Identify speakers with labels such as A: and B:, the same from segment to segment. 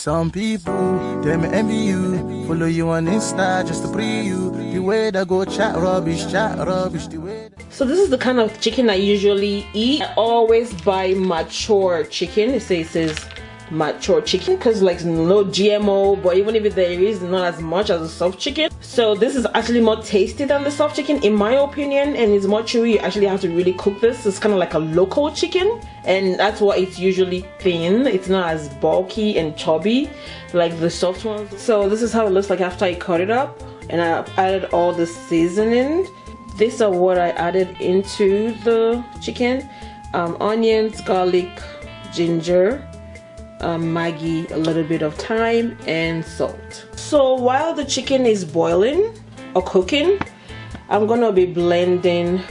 A: Some people, they may envy you, follow you on Insta just to pre you. The way they go chat rubbish, the way.
B: So this is the kind of chicken I usually eat. I always buy mature chicken. It says mature chicken because like no GMO, but even if there is, not as much as a soft chicken. So this is actually more tasty than the soft chicken in my opinion, and it's more chewy. You actually have to really cook this. It's kind of like a local chicken, and that's why it's usually thin. It's not as bulky and chubby like the soft ones. So this is how it looks like after I cut it up, and I added all the seasoning. These are what I added into the chicken: onions, garlic, ginger, Maggi, a little bit of thyme, and salt. So while the chicken is boiling or cooking, I'm gonna be blending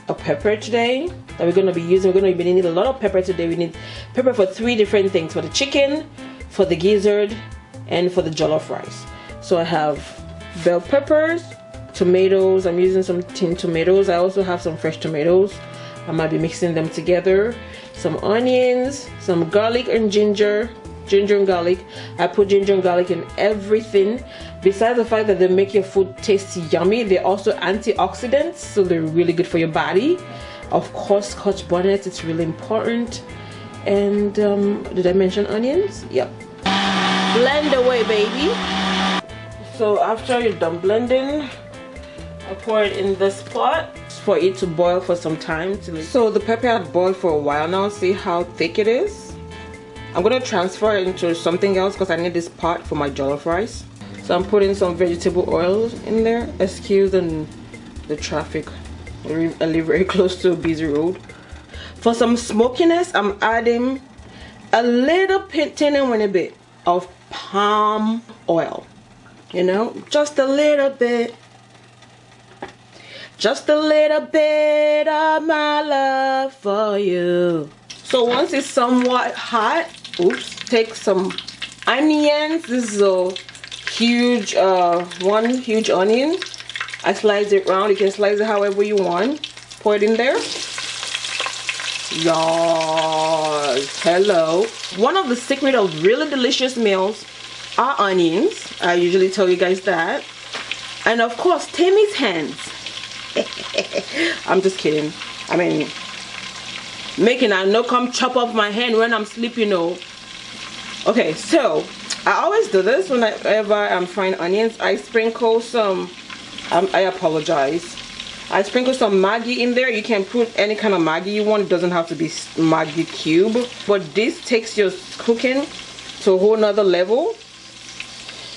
B: a pepper today that we're gonna be using. We're gonna be needing a lot of pepper today. We need pepper for 3 different things: for the chicken, for the gizzard, and for the jollof rice. So I have bell peppers, tomatoes. I'm using some tinned tomatoes. I also have some fresh tomatoes. I might be mixing them together. Some onions, some garlic and ginger and garlic. I put ginger and garlic in everything. Besides the fact that they make your food taste yummy, they're also antioxidants, so they're really good for your body. Of course, Scotch bonnet, it's really important. And did I mention onions? Yep. Blend away, baby. So after you're done blending, I pour it in this pot for it to boil for some time. So the pepper had boiled for a while now. See how thick it is? I'm gonna transfer it into something else because I need this pot for my jollof rice. So I'm putting some vegetable oil in there. Excuse the traffic. I live very close to a busy road. For some smokiness, I'm adding a little tiny bit of palm oil. You know, just a little bit. Just a little bit of my love for you. So once it's somewhat hot, take some onions. This is a huge, one huge onion. I slice it round. You can slice it however you want. Pour it in there. Yes, hello. One of the secret of really delicious meals are onions. I usually tell you guys that. And of course, Tammy's hands. I'm just kidding. I mean, making I no come chop off my hand when I'm sleeping, you know. Okay, so I always do this whenever I'm frying onions. I sprinkle some I apologize. I sprinkle some Maggi in there. You can put any kind of Maggi you want. It doesn't have to be Maggi cube, but this takes your cooking to a whole nother level.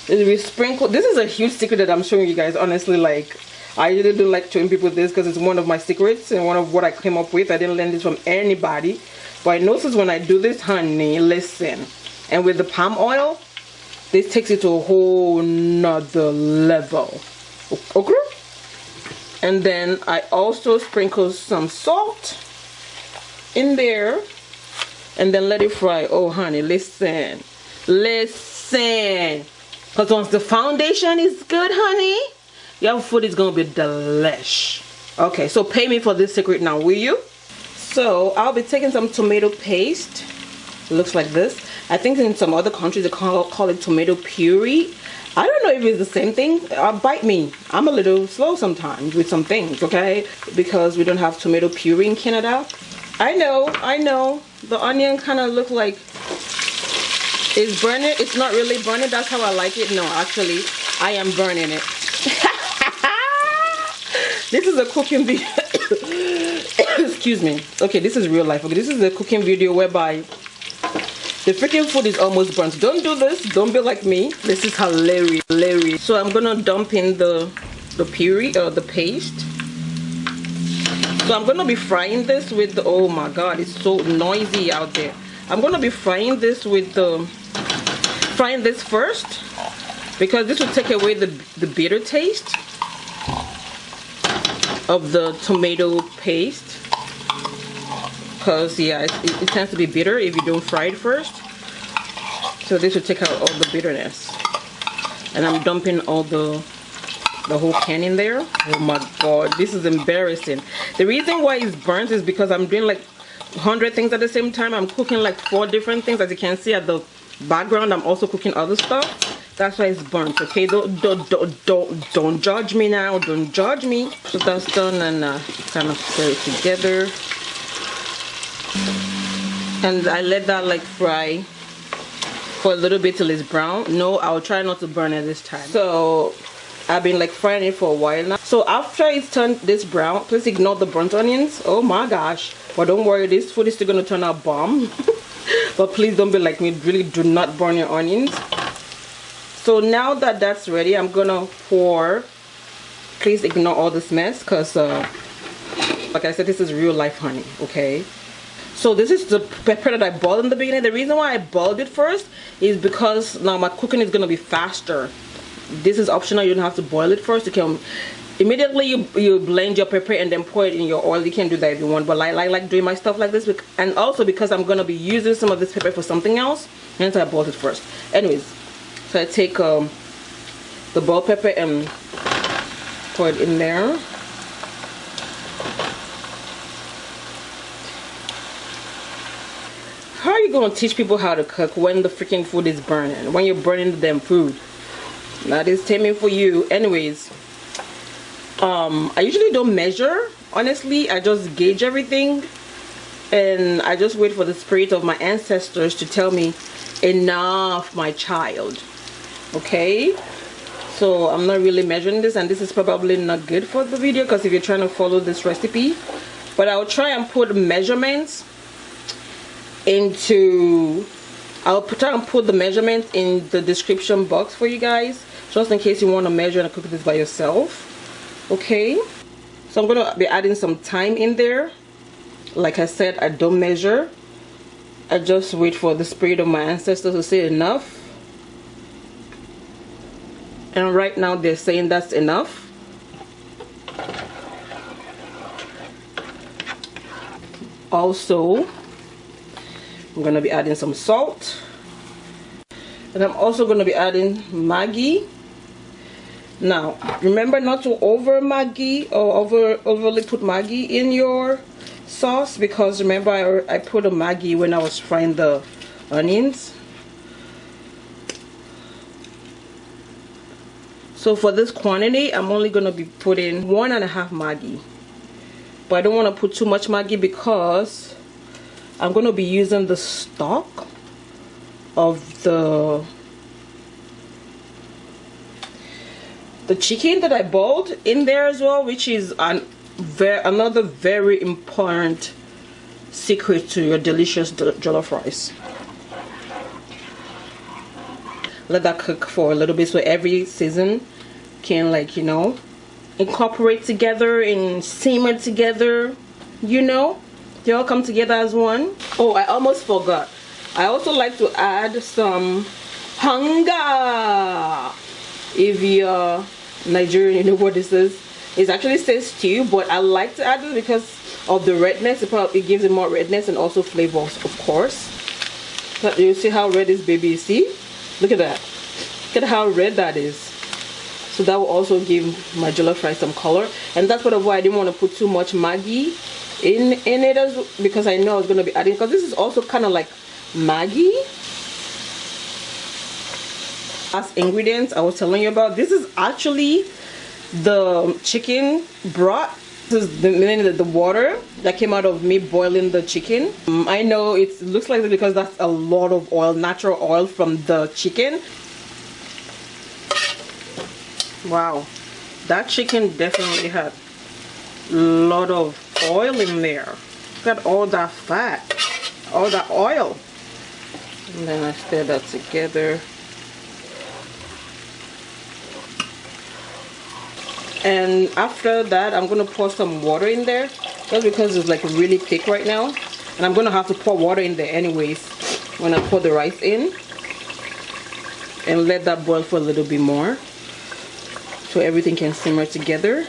B: We sprinkle. This is a huge secret that I'm showing you guys, honestly. Like, I usually don't like showing people this because it's one of my secrets and one of what I came up with. I didn't learn this from anybody, but I noticed when I do this, honey, listen, and with the palm oil, this takes it to a whole nother level. Okay? And then I also sprinkle some salt in there and then let it fry. Oh honey, listen, because once the foundation is good, honey, your food is gonna be delish. Okay, so pay me for this secret now, will you? So I'll be taking some tomato paste. It looks like this. I think in some other countries they call it tomato puree. I don't know if it's the same thing. Bite me. I'm a little slow sometimes with some things, okay? Because we don't have tomato puree in Canada. I know. The onion kind of look like it's burning. It's not really burning. That's how I like it. No, actually, I am burning it. This is a cooking video. Excuse me. Okay, this is real life. Okay, this is a cooking video whereby the freaking food is almost burnt. Don't do this. Don't be like me. This is hilarious. So I'm gonna dump in the puree or the paste. So I'm gonna be frying this with the, oh my god, it's so noisy out there. I'm gonna be frying this with the first because this will take away the bitter taste of the tomato paste. Because yeah, it tends to be bitter if you don't fry it first. So this will take out all the bitterness. And I'm dumping all the whole can in there. Oh my god, this is embarrassing. The reason why it's burnt is because I'm doing like 100 things at the same time. I'm cooking like 4 different things, as you can see at the background I'm also cooking other stuff. That's why it's burnt. Okay, don't judge me now. Don't judge me. So that's done, and kind of stir it together. And I let that like fry for a little bit till it's brown. No, I'll try not to burn it this time. So I've been like frying it for a while now. So after it's turned this brown, please ignore the burnt onions. Oh my gosh. But don't worry, this food is still gonna turn out bomb. But please don't be like me. Really do not burn your onions. So now that that's ready, I'm gonna pour. Please ignore all this mess, because like I said, this is real life honey. Okay, so this is the pepper that I boiled in the beginning. The reason why I boiled it first is because now my cooking is gonna be faster. This is optional. You don't have to boil it first. You can immediately you blend your pepper and then pour it in your oil. You can do that if you want, but I like doing my stuff like this, and also because I'm gonna be using some of this pepper for something else, hence I boiled it first. Anyways, so I take the boiled pepper and pour it in there. How are you gonna teach people how to cook when the freaking food is burning? When you're burning the damn food? That is Tammy for you. Anyways, I usually don't measure. Honestly, I just gauge everything, and I just wait for the spirit of my ancestors to tell me, enough, my child. Okay, so I'm not really measuring this, and this is probably not good for the video, because if you're trying to follow this recipe, but I'll try and put measurements into, try and put the measurements in the description box for you guys, just in case you want to measure and cook this by yourself. Okay, so I'm gonna be adding some thyme in there. Like I said, I don't measure. I just wait for the spirit of my ancestors to say enough. And right now they're saying that's enough. Also, I'm gonna be adding some salt, and I'm also gonna be adding Maggi. Now remember not to over Maggi or overly put Maggi in your sauce, because remember I put a Maggi when I was frying the onions. So for this quantity, I'm only going to be putting 1.5 Maggi. But I don't want to put too much Maggi, because I'm going to be using the stock of the chicken that I boiled in there as well, which is another very important secret to your delicious jollof rice. Let that cook for a little bit, so every season can, like, you know, incorporate together and simmer together, you know, they all come together as one. Oh, I almost forgot, I also like to add some hunger. If you're Nigerian, you know what this is. It actually says stew, but I like to add it because of the redness. It gives it more redness and also flavors, of course. But you see how red this baby is? See, look at that. Look at how red that is. So that will also give my jollof rice some color, and that's why I didn't want to put too much Maggi in it, because I know I was going to be adding, because this is also kind of like Maggi. Last ingredients I was telling you about, this is actually the chicken broth. This is the water that came out of me boiling the chicken. I know it looks like this because that's a lot of oil, natural oil from the chicken. Wow, that chicken definitely had a lot of oil in there. Look at all that fat, all that oil. And then I stir that together. And after that, I'm gonna pour some water in there, just because it's like really thick right now, and I'm gonna have to pour water in there anyways when I pour the rice in, and let that boil for a little bit more so everything can simmer together.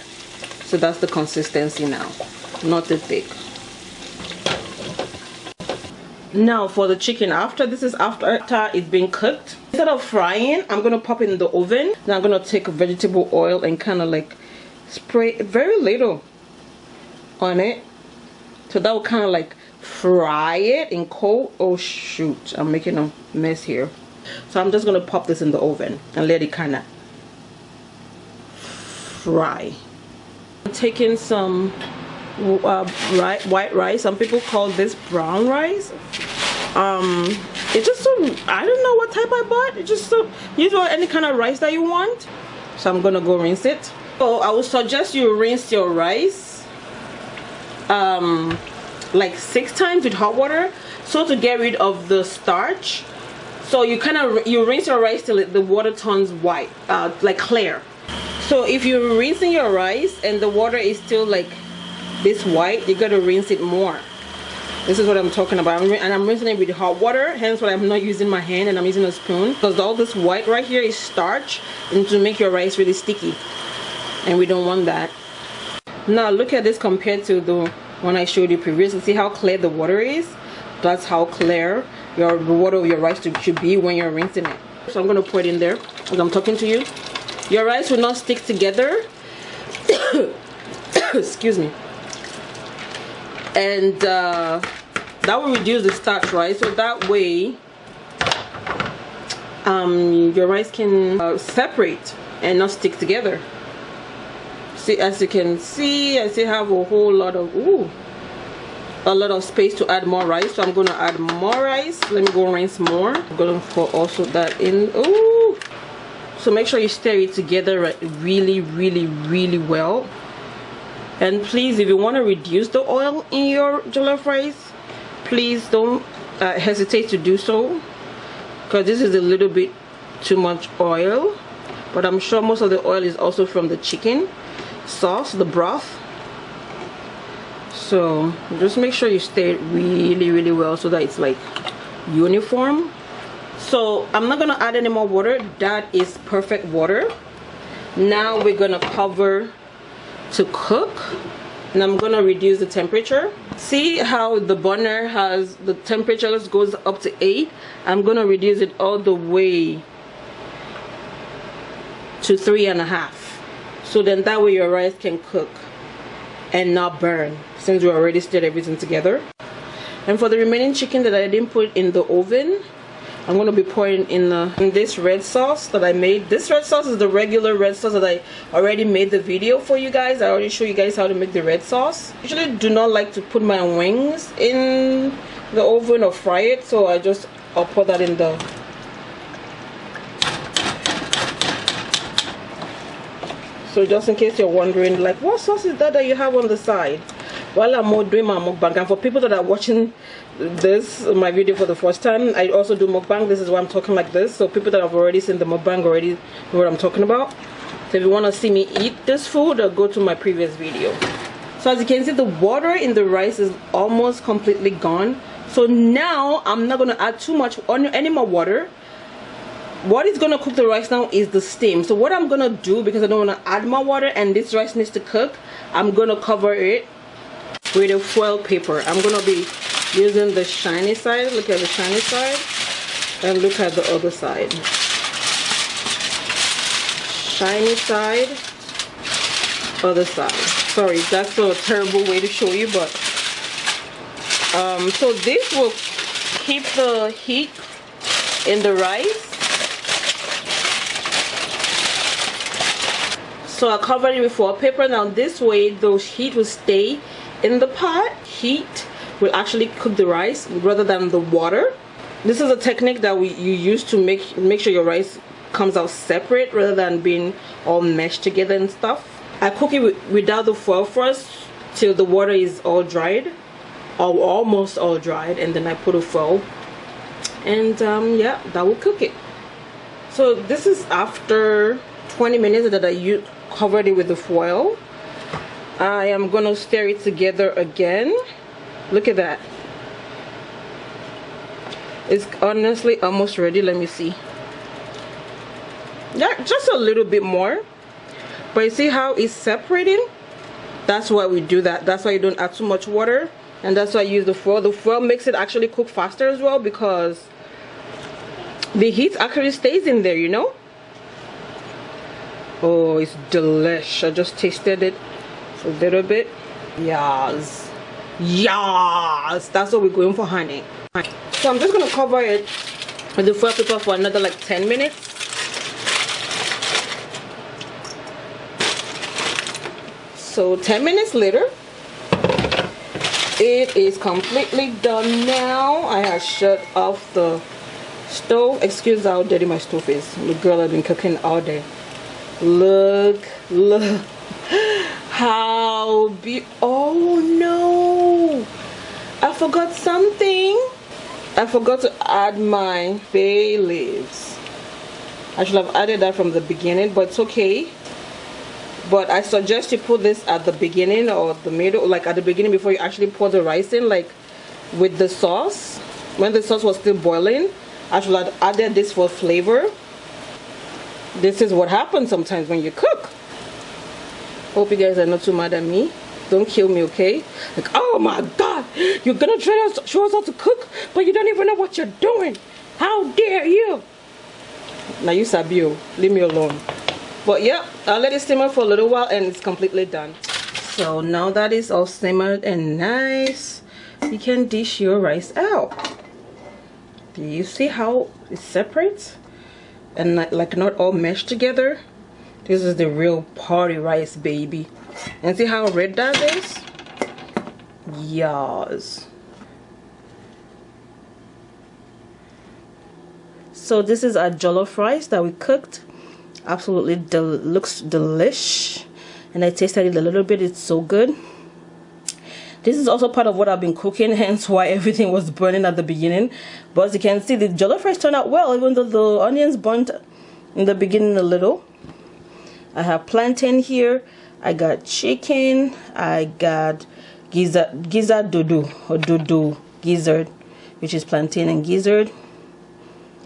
B: So that's the consistency now, not too thick. Now for the chicken, after it's been cooked, instead of frying, I'm gonna pop it in the oven. Then I'm gonna take vegetable oil and kind of like spray very little on it, so that will kind of like fry it in cold. Oh shoot, I'm making a mess here. So I'm just gonna pop this in the oven and let it kind of fry. I'm taking some white rice. Some people call this brown rice. It's just so, I don't know what type I bought. It's just so, use any kind of rice that you want. So I'm gonna go rinse it. So I would suggest you rinse your rice like 6 times with hot water, so to get rid of the starch. So you rinse your rice till the water turns white, like clear. So if you're rinsing your rice and the water is still like this white, you gotta rinse it more. This is what I'm talking about. And I'm rinsing it with hot water, hence why I'm not using my hand and I'm using a spoon, because all this white right here is starch and to make your rice really sticky, and we don't want that. Now look at this compared to the one I showed you previously. See how clear the water is? That's how clear the water of your rice should be when you're rinsing it. So I'm going to pour it in there as I'm talking to you. Your rice will not stick together. Excuse me. And that will reduce the starch, right? So that way your rice can separate and not stick together. See, as you can see, I still have a whole lot of a lot of space to add more rice. So I'm going to add more rice. Let me go rinse more. I'm going to pour also that in. Ooh. So make sure you stir it together really, really, really well. And please, if you want to reduce the oil in your jollof rice, please don't hesitate to do so, because this is a little bit too much oil. But I'm sure most of the oil is also from the chicken sauce, the broth. So just make sure you stir it really, really well so that it's like uniform. So I'm not gonna add any more water. That is perfect water. Now we're gonna cover to cook, and I'm gonna reduce the temperature. See how the burner has the temperature goes up to 8. I'm gonna reduce it all the way to 3.5, so then that way your rice can cook and not burn, since we already stirred everything together. And for the remaining chicken that I didn't put in the oven, I'm going to be pouring in this red sauce that I made. This red sauce is the regular red sauce that I already made the video for you guys. I already showed you guys how to make the red sauce. I usually do not like to put my wings in the oven or fry it, so I'll pour that in the So just in case you're wondering, like, what sauce is that you have on the side? While I'm doing my mukbang, and for people that are watching my video for the first time, I also do mukbang. This is why I'm talking like this, so people that have already seen the mukbang already know what I'm talking about. So if you want to see me eat this food, go to my previous video. So as you can see, the water in the rice is almost completely gone. So now I'm not going to add too much any more water. What is going to cook the rice now is the steam. So what I'm going to do, because I don't want to add more water and this rice needs to cook, I'm going to cover it with a foil paper. I'm going to be using the shiny side. Look at the shiny side and look at the other side. Shiny side, other side. Sorry, that's a terrible way to show you, but so this will keep the heat in the rice. So I covered it with foil paper. Now this way the heat will stay in the pot. Heat will actually cook the rice rather than the water. This is a technique that you use to make sure your rice comes out separate rather than being all meshed together and stuff. I cook it without the foil first till the water is all dried, or almost all dried, and then I put a foil, and yeah, that will cook it. So this is after 20 minutes that I covered it with the foil. I am gonna stir it together again. Look at that. It's honestly almost ready. Let me see. Yeah, just a little bit more. But you see how it's separating? That's why we do that. That's why you don't add too much water, and that's why I use the foil. The foil makes it actually cook faster as well, because the heat actually stays in there, you know. Oh, it's delish. I just tasted it a little bit. Yes. Yes, that's what we're going for, honey. So I'm just gonna cover it with the foil paper for another like 10 minutes. So 10 minutes later, it is completely done now. I have shut off the stove. Excuse how dirty my stove is. The girl has been cooking all day. Look how oh no, I forgot something. I forgot to add my bay leaves. I should have added that from the beginning, but it's okay. But I suggest you put this at the beginning or the middle, like at the beginning before you actually pour the rice in, like with the sauce. When the sauce was still boiling, I should have added this for flavor. This is what happens sometimes when you cook. Hope you guys are not too mad at me. Don't kill me, okay? Like, oh my God, you're gonna try to show us how to cook, but you don't even know what you're doing. How dare you? Now you Sabio, leave me alone. But yeah, I'll let it simmer for a little while and it's completely done. So now that it's all simmered and nice, you can dish your rice out. Do you see how it separates? And like not all meshed together? This is the real party rice, baby. And see how red that is? Yes. So this is our jollof rice that we cooked. Absolutely looks delish, and I tasted it a little bit. It's so good. This is also part of what I've been cooking, hence why everything was burning at the beginning. But as you can see, the jollof rice turned out well, even though the onions burnt in the beginning a little. I have plantain here, I got chicken, I got gizzard dodo or dodo gizzard, which is plantain and gizzard.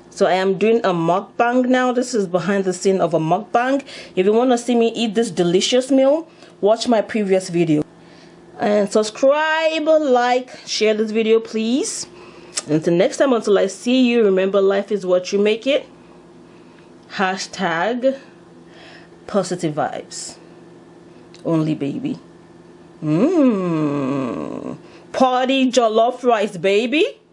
B: So I am doing a mukbang now. This is behind the scene of a mukbang. If you want to see me eat this delicious meal, watch my previous video. And subscribe, like, share this video, please. Until next time, until I see you, remember life is what you make it. Hashtag positive vibes. Only, baby. Party jollof rice, baby.